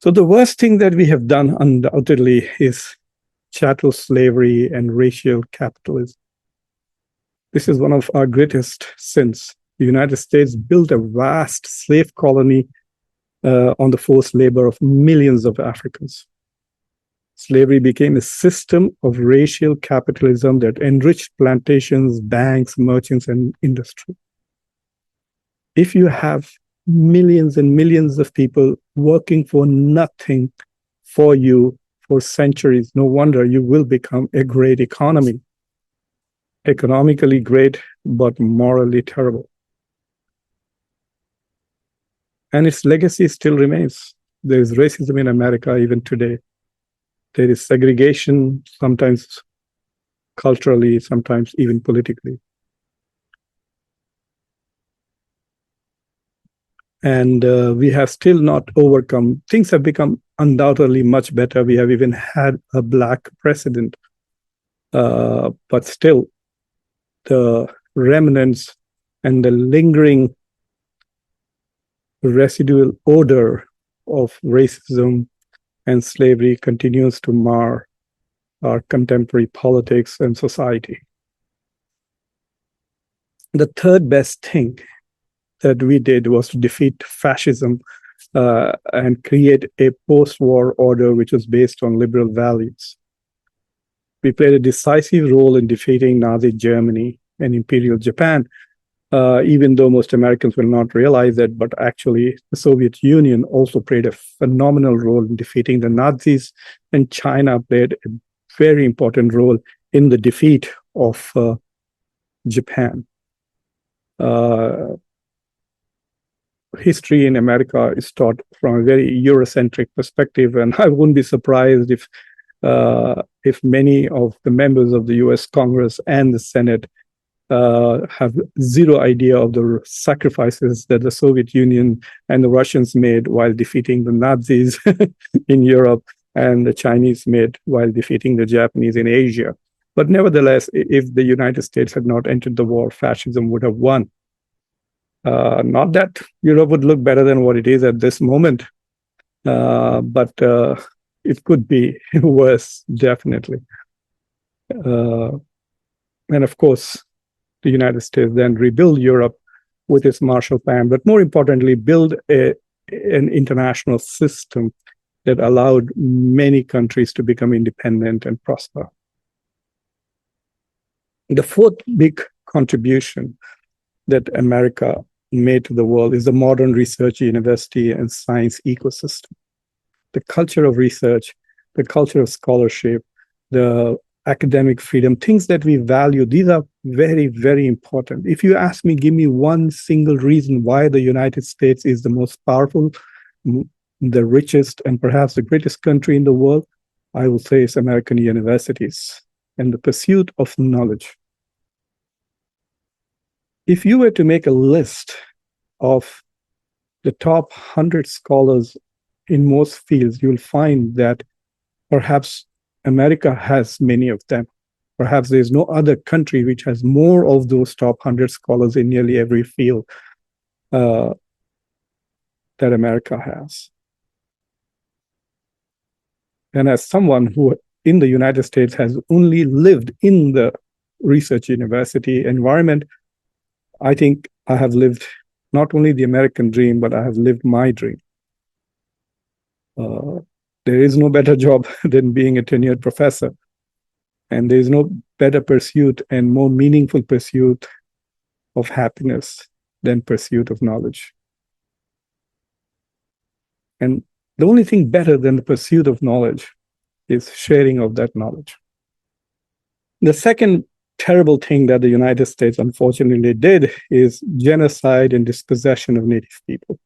So the worst thing that we have done undoubtedly is chattel slavery and racial capitalism. This is one of our greatest sins. The United States built a vast slave colony on the forced labor of millions of Africans. Slavery became a system of racial capitalism that enriched plantations, banks, merchants, and industry. If you have millions and millions of people working for nothing for you for centuries, no wonder you will become a great economy. Economically great, but morally terrible. And its legacy still remains. There is racism in America even today. There is segregation, sometimes culturally, sometimes even politically. And we have still not overcome. Things have become undoubtedly much better. We have even had a Black president. But still, the remnants and the lingering residual odor of racism and slavery continues to mar our contemporary politics and society. The third best thing that we did was to defeat fascism and create a post-war order which was based on liberal values. We played a decisive role in defeating Nazi Germany and Imperial Japan, even though most Americans will not realize that, but actually the Soviet Union also played a phenomenal role in defeating the Nazis, and China played a very important role in the defeat of Japan. History in America is taught from a very Eurocentric perspective, and I wouldn't be surprised if many of the members of the US Congress and the Senate have zero idea of the sacrifices that the Soviet Union and the Russians made while defeating the Nazis in Europe, and the Chinese made while defeating the Japanese in Asia. But nevertheless, if the United States had not entered the war, fascism would have won. Not that Europe would look better than what it is at this moment, but it could be worse, definitely. And of course, the United States then rebuild Europe with its Marshall Plan, but more importantly, build an international system that allowed many countries to become independent and prosper. The fourth big contribution that America made to the world is the modern research university and science ecosystem. The culture of research, the culture of scholarship, the academic freedom, things that we value, these are very, very important. If you ask me, give me one single reason why the United States is the most powerful, the richest, and perhaps the greatest country in the world, I will say it's American universities and the pursuit of knowledge. If you were to make a list of the top 100 scholars in most fields, you'll find that perhaps America has many of them. Perhaps there's no other country which has more of those top 100 scholars in nearly every field that America has. And as someone who in the United States has only lived in the research university environment, I think I have lived not only the American dream, but I have lived my dream. There is no better job than being a tenured professor. And there is no better pursuit and more meaningful pursuit of happiness than pursuit of knowledge. And the only thing better than the pursuit of knowledge is sharing of that knowledge. The second terrible thing that the United States unfortunately did is genocide and dispossession of Native people.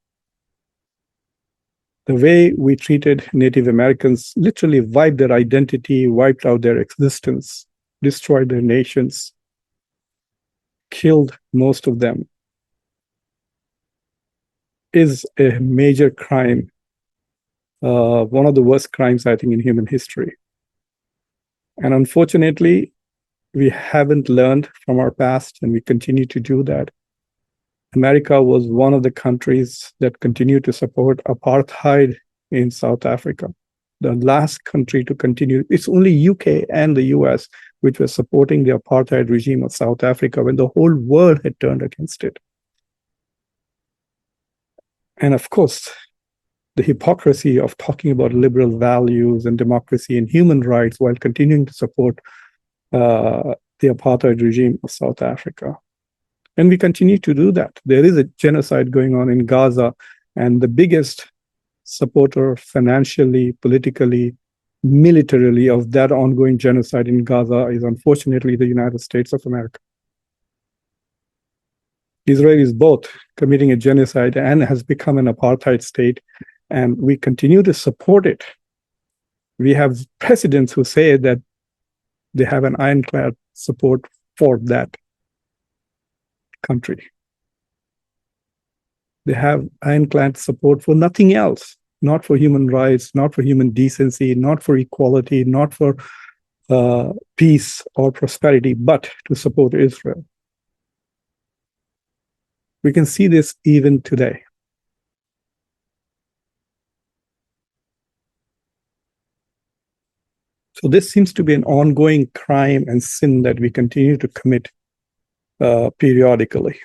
The way we treated Native Americans literally wiped their identity, wiped out their existence, destroyed their nations, killed most of them, is a major crime, one of the worst crimes, I think, in human history. And unfortunately, we haven't learned from our past, and we continue to do that. America was one of the countries that continued to support apartheid in South Africa. The last country to continue, it's only UK and the US which were supporting the apartheid regime of South Africa when the whole world had turned against it. And of course, the hypocrisy of talking about liberal values and democracy and human rights while continuing to support the apartheid regime of South Africa. And we continue to do that. There is a genocide going on in Gaza, and the biggest supporter financially, politically, militarily of that ongoing genocide in Gaza is unfortunately the United States of America. Israel is both committing a genocide and has become an apartheid state, and we continue to support it. We have presidents who say that they have an ironclad support for that country. They have ironclad support for nothing else, not for human rights, not for human decency, not for equality, not for peace or prosperity, but to support Israel. We can see this even today. So this seems to be an ongoing crime and sin that we continue to commit periodically.